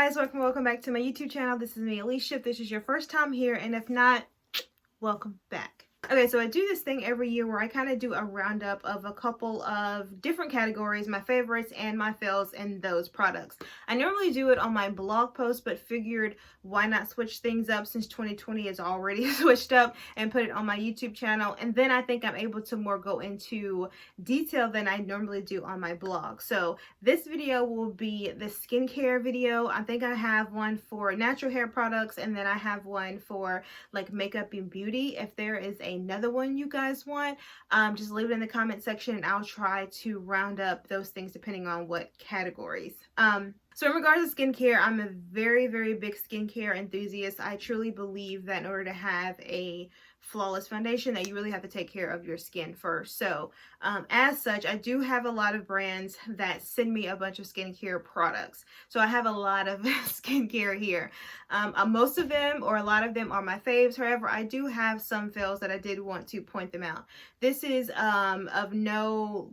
guys, welcome back to my YouTube channel. This is me, Alicia. If this is your first time here, and if not, welcome back. Okay, so I do this thing every year where I kind of do a roundup of a couple of different categories, my favorites and my fails in those products. I normally do it on my blog post, but figured why not switch things up since 2020 is already switched up and put it on my YouTube channel. And then I think I'm able to more go into detail than I normally do on my blog. So this video will be the skincare video. I think I have one for natural hair products, and then I have one for like makeup and beauty. If there is another one you guys want, just leave it in the comment section and I'll try to round up those things depending on what categories. So in regards to skincare, I'm a very, very big skincare enthusiast. I truly believe that in order to have a flawless foundation, that you really have to take care of your skin first. So as such, I do have a lot of brands that send me a bunch of skincare products. So I have a lot of skincare here. Most of them, or a lot of them, are my faves. However, I do have some fails that I did want to point them out. This is of no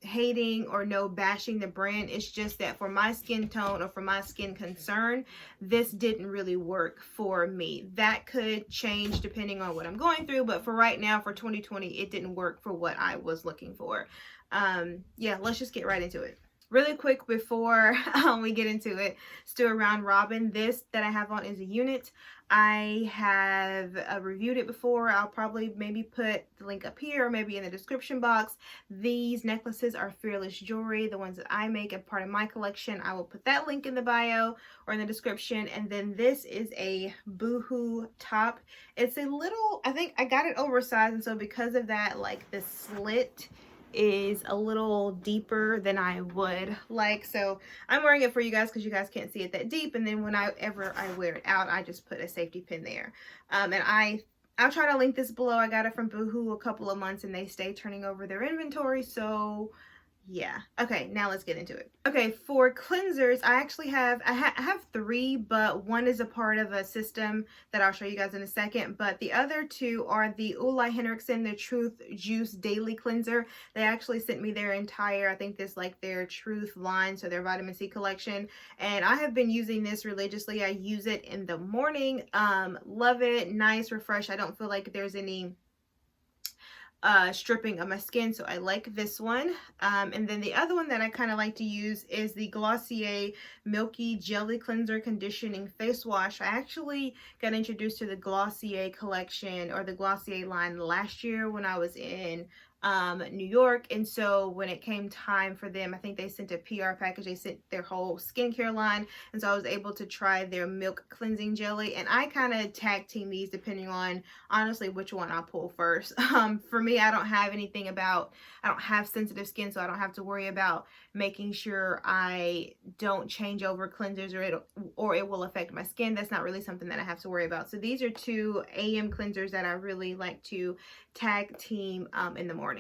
hating or no bashing the brand. It's just that for my skin tone or for my skin concern, this didn't really work for me. That could change depending on what I'm going through, but for right now, for 2020, it didn't work for what I was looking for. Yeah, let's just get right into it. Really quick before we get into it, still around Robin, this that I have on is a unit. I have reviewed it before. I'll probably maybe put the link up here or maybe in the description box. These necklaces are Fearless jewelry, the ones that I make and part of my collection. I will put that link in the bio or in the description. And then this is a Boohoo top. It's a little, I think I got it oversized, and so because of that, like the slit is a little deeper than I would like. So I'm wearing it for you guys because you guys can't see it that deep. And then whenever I wear it out, I just put a safety pin there. And I'll try to link this below. I got it from Boohoo a couple of months and they stay turning over their inventory. So yeah. Okay, now let's get into it. Okay, for cleansers, I actually have I have three, but one is a part of a system that I'll show you guys in a second. But the other two are the Henriksen, the Truth Juice Daily Cleanser. They actually sent me their entire, I think this like their Truth line, so their vitamin C collection. And I have been using this religiously. I use it in the morning. Love it. Nice, refresh. I don't feel like there's any stripping of my skin, so I like this one. And then the other one that I kind of like to use is the Glossier Milky Jelly Cleanser Conditioning Face Wash. I actually got introduced to the Glossier collection or the Glossier line last year when I was in New York, and so when it came time for them, I think they sent a PR package. They sent their whole skincare line, and so I was able to try their milk cleansing jelly, and I kind of tag team these depending on honestly which one I pull first. For me, I don't have sensitive skin, so I don't have to worry about making sure I don't change over cleansers or it will affect my skin. That's not really something that I have to worry about. So these are two AM cleansers that I really like to tag team in the morning.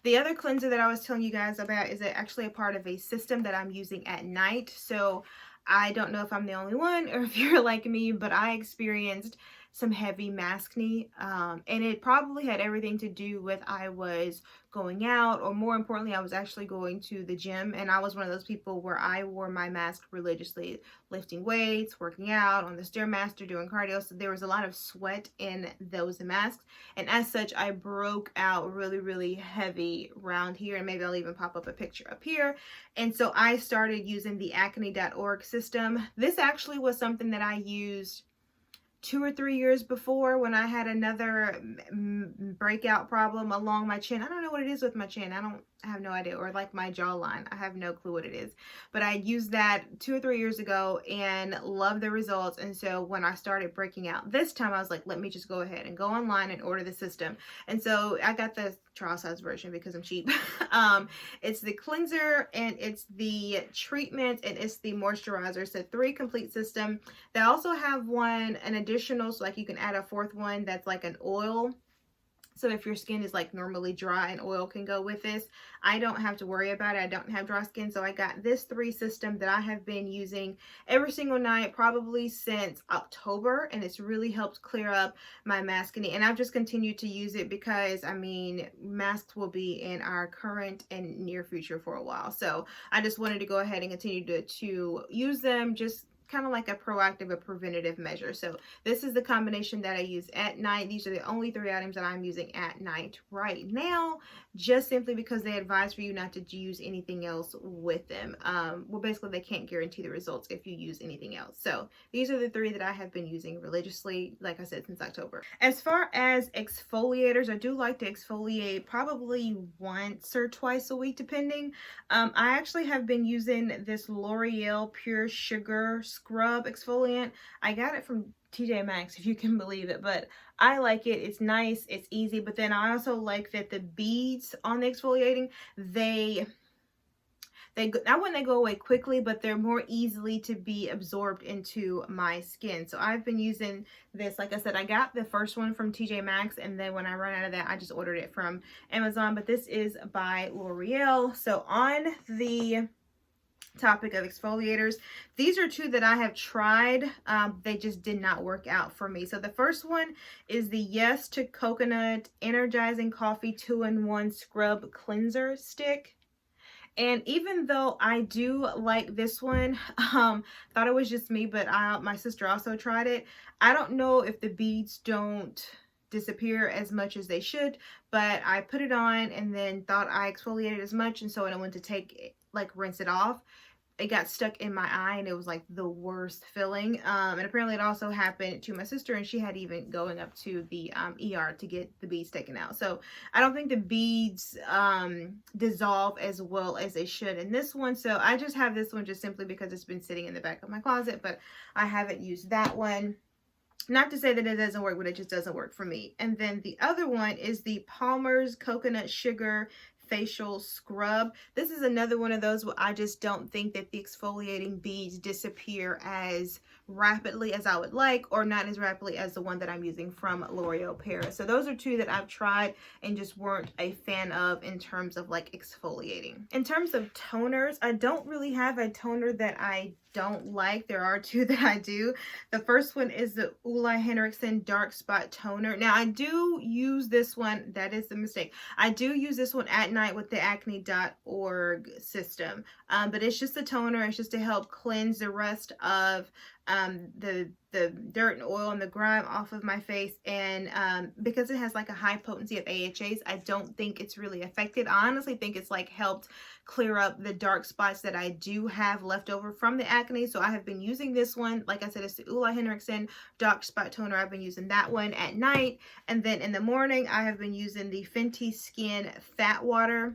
The other cleanser that I was telling you guys about is actually a part of a system that I'm using at night. So I don't know if I'm the only one or if you're like me, but I experienced some heavy maskne, and it probably had everything to do with I was going out, or more importantly, I was actually going to the gym, and I was one of those people where I wore my mask religiously, lifting weights, working out on the Stairmaster, doing cardio, so there was a lot of sweat in those masks, and as such, I broke out really, really heavy around here, and maybe I'll even pop up a picture up here. And so I started using the acne.org system. This actually was something that I used 2 or 3 years before when I had another breakout problem along my chin. I don't know what it is with my chin. I have no idea. Or like my jawline. I have no clue what it is. But I used that 2 or 3 years ago and loved the results. And so when I started breaking out this time, I was like, let me just go ahead and go online and order the system. And so I got the trial size version because I'm cheap. It's the cleanser and it's the treatment and it's the moisturizer. It's a 3 complete system. They also have an additional, so like you can add a 4th one that's like an oil. So if your skin is like normally dry, and oil can go with this. I don't have to worry about it. I don't have dry skin, so I got this 3 system that I have been using every single night probably since October, and it's really helped clear up my maskne. And I've just continued to use it because I mean masks will be in our current and near future for a while, so I just wanted to go ahead and continue to use them just kind of like a proactive, a preventative measure. So this is the combination that I use at night. These are the only 3 items that I'm using at night right now, just simply because they advise for you not to use anything else with them. Well, basically they can't guarantee the results if you use anything else. So these are the 3 that I have been using religiously, like I said, since October. As far as exfoliators, I do like to exfoliate probably once or twice a week, depending. I actually have been using this L'Oreal Pure Sugar Scrub Exfoliant. I got it from TJ Maxx, if you can believe it, but I like it. It's nice, it's easy, but then I also like that the beads on the exfoliating, not when they go away quickly, but they're more easily to be absorbed into my skin. So I've been using this. Like I said, I got the first one from TJ Maxx, and then when I run out of that, I just ordered it from Amazon, but this is by L'Oreal. So on the topic of exfoliators, these are 2 that I have tried. They just did not work out for me. So the first one is the Yes to Coconut Energizing Coffee 2-in-1 Scrub Cleanser Stick. And even though I do like this one, thought it was just me, but my sister also tried it. I don't know if the beads don't disappear as much as they should, but I put it on and then thought I exfoliated as much, and so when I went to rinse it off, it got stuck in my eye, and it was like the worst feeling. And apparently it also happened to my sister, and she had even going up to the ER to get the beads taken out. So I don't think the beads dissolve as well as they should in this one. So I just have this one just simply because it's been sitting in the back of my closet, but I haven't used that one. Not to say that it doesn't work, but it just doesn't work for me. And then the other one is the Palmer's Coconut Sugar Facial Scrub. This is another one of those where I just don't think that the exfoliating beads disappear as rapidly as I would like, or not as rapidly as the one that I'm using from L'Oreal Paris. So those are 2 that I've tried and just weren't a fan of in terms of like exfoliating. In terms of toners, I don't really have a toner that I don't like. There are 2 that I do. The first one is the Henriksen Dark Spot Toner. Now I do use this one, that is the mistake. I do use this one at night with the acne.org system. But it's just a toner. It's just to help cleanse the rest of the dirt and oil and the grime off of my face. And because it has like a high potency of AHAs, I don't think it's really affected. I honestly think it's like helped clear up the dark spots that I do have left over from the acne. So I have been using this one. Like I said, it's the Henriksen Dark Spot Toner. I've been using that one at night. And then in the morning, I have been using the Fenty Skin Fat Water.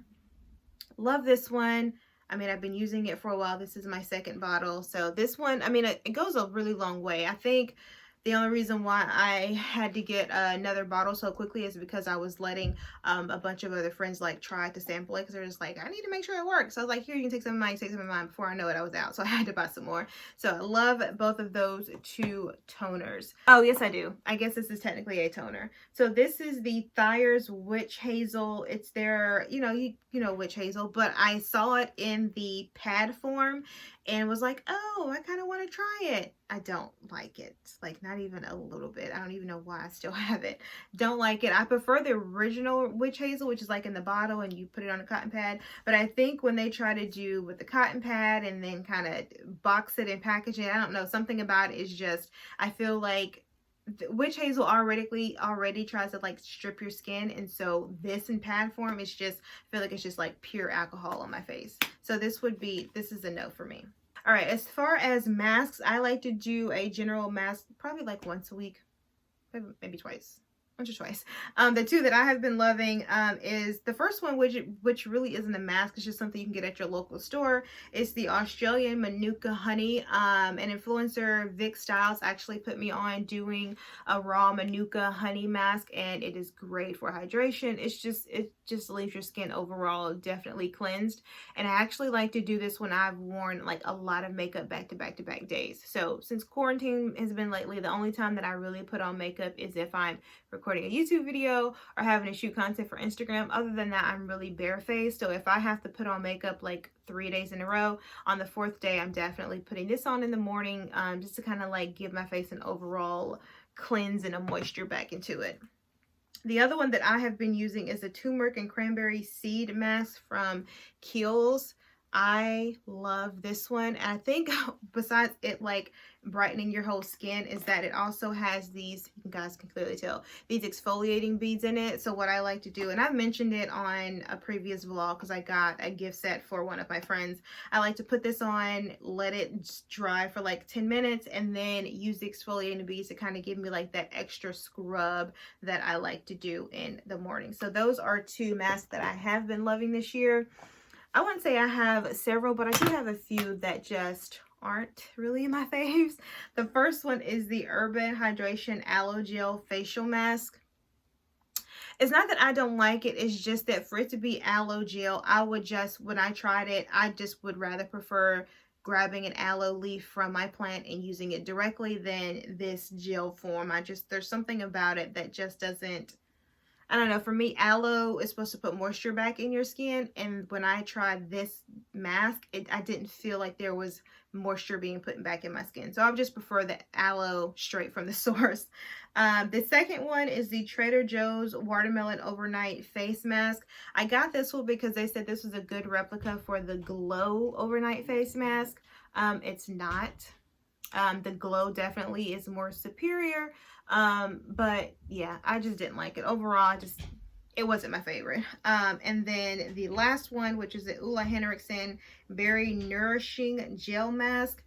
Love this one. I mean, I've been using it for a while. This is my 2nd bottle. So this one, I mean, it goes a really long way. I think the only reason why I had to get another bottle so quickly is because I was letting a bunch of other friends like try to sample it, because they're just like, I need to make sure it works. So I was like, here, you can take some of mine, take some of mine. Before I know it, I was out. So I had to buy some more. So I love both of those 2 toners. Oh, yes, I do. I guess this is technically a toner. So this is the Thayer's Witch Hazel. It's their, you know, witch hazel, but I saw it in the pad form and was like, oh, I kind of want to try it. I don't like it. Like, not even a little bit. I don't even know why I still have it. Don't like it. I prefer the original witch hazel, which is like in the bottle and you put it on a cotton pad. But I think when they try to do with the cotton pad and then kind of box it and package it, I don't know, something about it is just, I feel like witch hazel already tries to like strip your skin, and so this in pad form is just, I feel like it's just like pure alcohol on my face. So this is a no for me. All right, as far as masks, I like to do a general mask probably like once a week, maybe twice. Once or twice. The 2 that I have been loving is the first one, which really isn't a mask. It's just something you can get at your local store. It's the Australian Manuka Honey. An influencer, Vic Styles, actually put me on doing a raw Manuka honey mask, and it is great for hydration. It just leaves your skin overall definitely cleansed. And I actually like to do this when I've worn like a lot of makeup back to back to back days. So since quarantine has been lately, the only time that I really put on makeup is if I'm recording a YouTube video or having to shoot content for Instagram. Other than that, I'm really barefaced. So if I have to put on makeup like 3 days in a row, on the 4th day, I'm definitely putting this on in the morning, just to kind of like give my face an overall cleanse and a moisture back into it. The other one that I have been using is a turmeric and cranberry seed mask from Kiehl's. I love this one. And I think besides it like brightening your whole skin is that it also has these, you guys can clearly tell, these exfoliating beads in it. So what I like to do, and I've mentioned it on a previous vlog because I got a gift set for one of my friends. I like to put this on, let it dry for like 10 minutes, and then use the exfoliating beads to kind of give me like that extra scrub that I like to do in the morning. So those are two masks that I have been loving this year. I wouldn't say I have several, but I do have a few that just aren't really my faves. The first one is the Urban Hydration Aloe Gel Facial Mask. It's not that I don't like it, it's just that for it to be aloe gel, I would just, when I tried it, I just would rather prefer grabbing an aloe leaf from my plant and using it directly than this gel form. There's something about it that just doesn't, I don't know, for me, aloe is supposed to put moisture back in your skin, and when I tried this mask, I didn't feel like there was moisture being put back in my skin. So I would just prefer the aloe straight from the source. The second one is the Trader Joe's Watermelon Overnight Face Mask. I got this one because they said this was a good replica for the Glow Overnight Face Mask. It's not. The Glow definitely is more superior. But yeah, I just didn't like it. Overall, it wasn't my favorite. And then the last one, which is the Henriksen Berry Nourishing Gel Mask.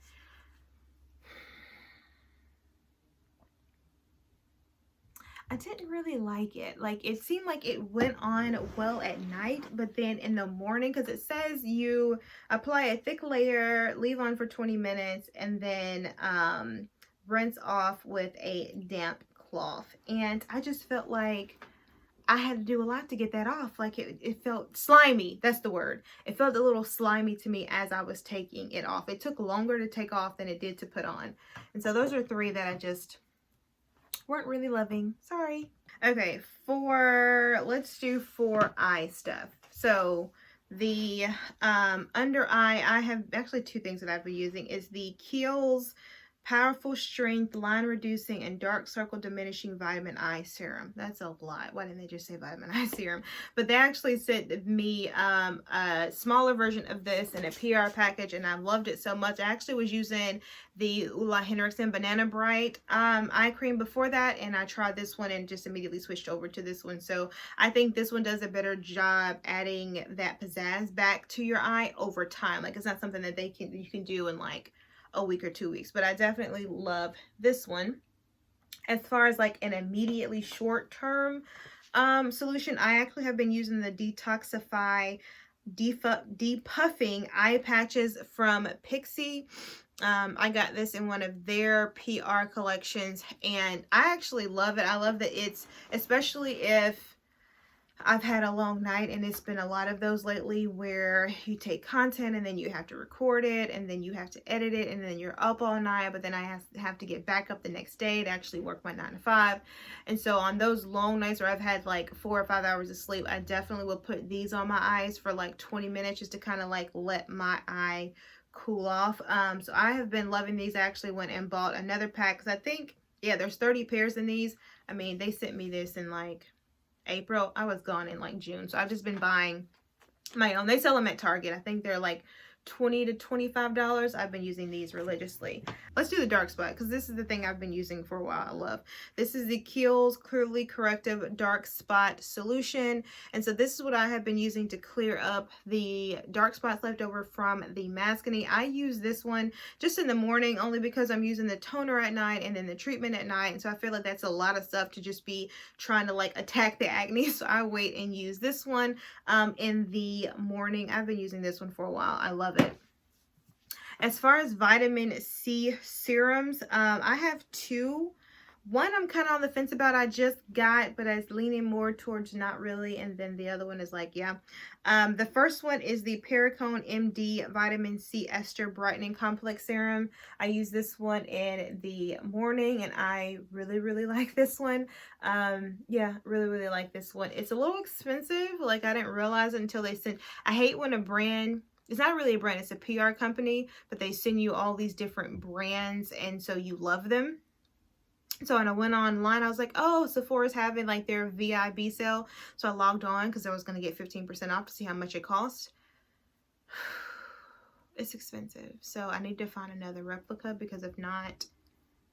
I didn't really like it. Like, it seemed like it went on well at night, but then in the morning, because it says you apply a thick layer, leave on for 20 minutes, and then rinse off with a damp cloth. And I just felt like I had to do a lot to get that off. Like, it felt slimy. That's the word. It felt a little slimy to me as I was taking it off. It took longer to take off than it did to put on. And so those are three that I just weren't really loving. Sorry. Okay, let's do for eye stuff. So the under eye, I have actually two things that I've been using is the Kiehl's Powerful Strength Line Reducing and Dark Circle Diminishing Vitamin Eye Serum. That's a lot. Why didn't they just say vitamin eye serum? But they actually sent me a smaller version of this in a PR package, and I loved it so much. I actually was using the Henriksen Banana Bright eye cream before that, and I tried this one and just immediately switched over to this one. So I think this one does a better job adding that pizzazz back to your eye over time. Like, it's not something that you can do in like a week or 2 weeks, but I definitely love this one. As far as like an immediately short-term solution, I actually have been using the Detoxify Depuffing Eye Patches from Pixi. I got this in one of their PR collections, and I actually love it. I love that it's, especially if I've had a long night, and it's been a lot of those lately where you take content and then you have to record it and then you have to edit it and then you're up all night, but then I have to get back up the next day to actually work my 9 to 5. And so on those long nights where I've had like 4 or 5 hours of sleep, I definitely will put these on my eyes for like 20 minutes just to kind of like let my eye cool off. So I have been loving these. I actually went and bought another pack because I think, yeah, there's 30 pairs in these. I mean, they sent me this in like April. I was gone in like June, so I've just been buying my own. They sell them at Target. I think they're like $20 to $25. I've been using these religiously. Let's do the dark spot because this is the thing I've been using for a while. I love this. Is the Kiehl's Clearly Corrective Dark Spot Solution, and so this is what I have been using to clear up the dark spots left over from the Mascony. I use this one just in the morning only because I'm using the toner at night and then the treatment at night, and so I feel like that's a lot of stuff to just be trying to like attack the acne, so I wait and use this one in the morning. I've been using this one for a while. I love it. As far as vitamin C serums, I have two. One I'm kind of on the fence about. I just got, but I was leaning more towards not really. And then the other one is like, yeah. The first one is the Perricone MD Vitamin C Ester Brightening Complex Serum. I use this one in the morning, and I really, really like this one. Yeah, really like this one. It's a little expensive. Like, I didn't realize it until they sent. I hate when a brand, it's not really a brand, it's a PR company, but they send you all these different brands, and so you love them. So when I went online, I was like, oh, Sephora's having like their VIB sale. So I logged on because I was going to get 15% off to see how much it cost. it's expensive. So I need to find another replica, because if not,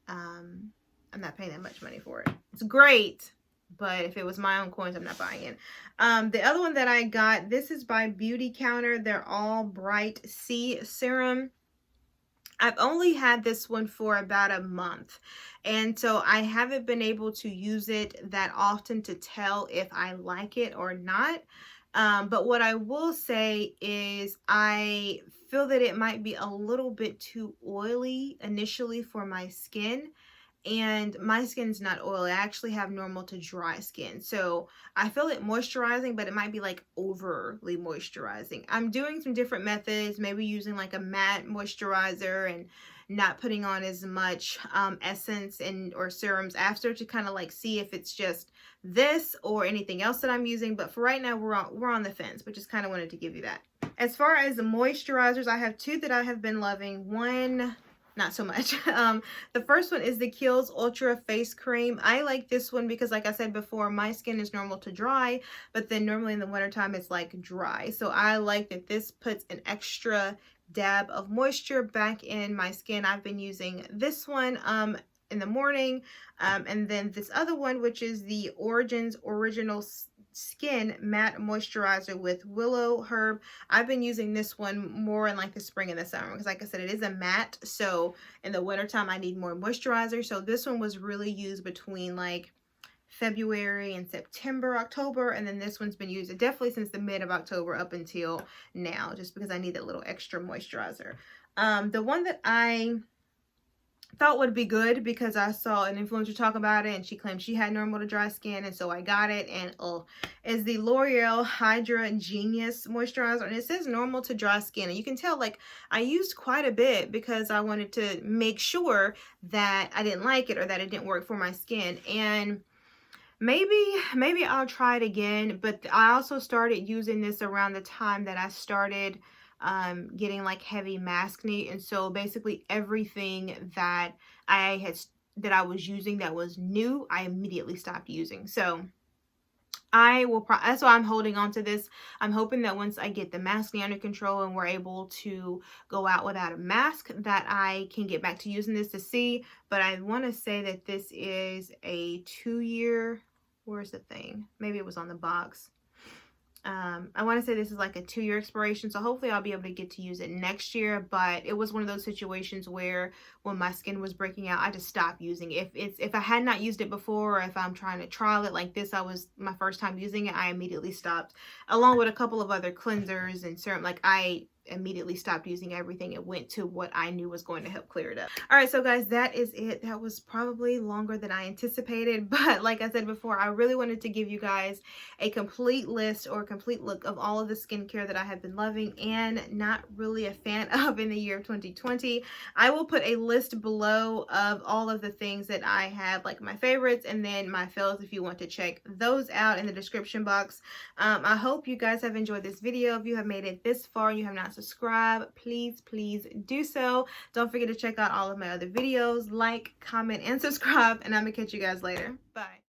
I'm not paying that much money for it. It's great, but if it was my own coins, I'm not buying it. The other one that I got, this is by Beauty Counter. They're all Bright C Serum. I've only had this one for about a month, and so I haven't been able to use it that often to tell if I like it or not. But what I will say is I feel that it might be a little bit too oily initially for my skin. And my skin's not oily. I actually have normal to dry skin. So I feel it moisturizing, but it might be like overly moisturizing. I'm doing some different methods, maybe using like a matte moisturizer and not putting on as much essence and or serums after, to kind of like see if it's just this or anything else that I'm using. But for right now, we're on the fence, but just kind of wanted to give you that. As far as the moisturizers, I have two that I have been loving. One, not so much. The first one is the Kiehl's Ultra Face Cream. I like this one because, like I said before, my skin is normal to dry, but then normally in the wintertime it's like dry. So I like that this puts an extra dab of moisture back in my skin. I've been using this one in the morning, and then this other one, which is the Origins Original Skin Matte Moisturizer with Willow Herb. I've been using this one more in like the spring and the summer, because like I said, it is a matte, so in the wintertime I need more moisturizer. So this one was really used between like February and September, October, and then this one's been used definitely since the mid of October up until now, just because I need that little extra moisturizer. The one that I thought would be good, because I saw an influencer talk about it and she claimed she had normal to dry skin, and so I got it, and is the L'Oreal Hydra Genius Moisturizer, and it says normal to dry skin, and you can tell like I used quite a bit because I wanted to make sure that I didn't like it or that it didn't work for my skin. And maybe I'll try it again. But I also started using this around the time that I started getting like heavy maskne, and so basically everything that I was using that was new, I immediately stopped using. So I will that's why I'm holding on to this. I'm hoping that once I get the maskne under control and we're able to go out without a mask, that I can get back to using this to see. But I want to say that this is a 2-year, where's the thing? Maybe it was on the box. I want to say this is like a 2-year expiration, so hopefully I'll be able to get to use it next year. But it was one of those situations where when my skin was breaking out, I just stopped using it. If I had not used it before, or if I'm trying to trial it like this, I was my first time using it, I immediately stopped, along with a couple of other cleansers and serum. Like I immediately stopped using everything. It went to what I knew was going to help clear it up. All right, so guys, that is it. That was probably longer than I anticipated, but like I said before, I really wanted to give you guys a complete list or a complete look of all of the skincare that I have been loving and not really a fan of in the year of 2020. I will put a list below of all of the things that I have, like my favorites and then my fails, if you want to check those out, in the description box. I hope you guys have enjoyed this video. If you have made it this far and you have not subscribed, please do so. Don't forget to check out all of my other videos. Like, comment, and subscribe, and I'm gonna catch you guys later. Bye.